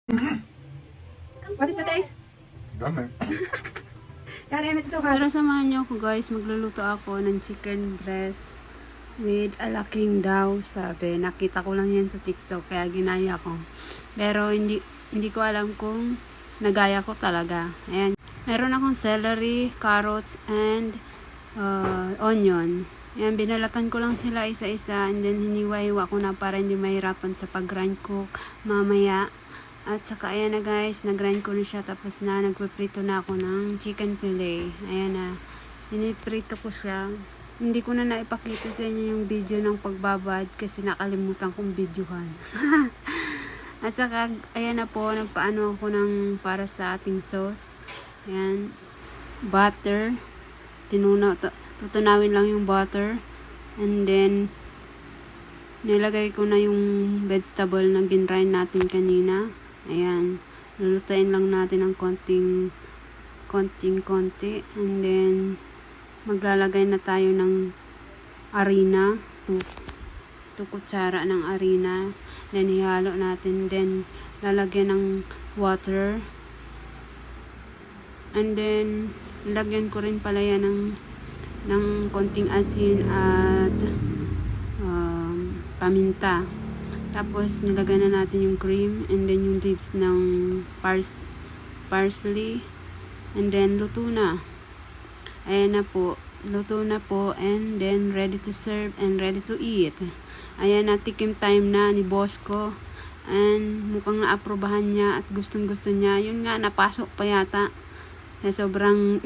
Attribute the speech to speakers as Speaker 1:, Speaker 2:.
Speaker 1: What is the taste?
Speaker 2: Dami.
Speaker 1: Kaya ito so
Speaker 3: Tara, samahan niyo ako guys. Magluluto ako ng chicken breast with alaking daw, sabi. Nakita ko lang yan sa TikTok, kaya ginaya ko. Pero hindi ko alam kung nagaya ko talaga. Ayan. Meron akong celery, carrots, and onion. Ayan, binalatan ko lang sila isa-isa and then hiniwa-hiwa ko na para hindi mahirapan sa pag-grind ko mamaya. At saka ayan na guys, nag-grind ko na siya, tapos na nagpiprito na ako ng chicken fillet. Ayan na, piniprito ko siya. Hindi ko na naipakita sa inyo yung video ng pagbabad kasi nakalimutan kong videohan. At saka ayan na po, nagpaano ako ng para sa ating sauce. Ayan, butter. Tutunawin lang yung butter. And then nilagay ko na yung vegetable na ginrind natin kanina. Ayan, lulutuin lang natin ng konti. And then maglalagay na tayo ng harina, 2 kutsara ng harina. Then ihalo natin, then lalagyan ng water. And then lagyan ko rin pala yan ng konting asin at paminta. Tapos nilagay na natin yung cream and then yung leaves ng parsley, and then luto na. Ayan na po, luto na po, and then ready to serve and ready to eat. Ayan na, tikim time na ni boss ko, and mukhang naaprobahan niya at gustong gusto niya. Yun nga, napasok pa yata sa sobrang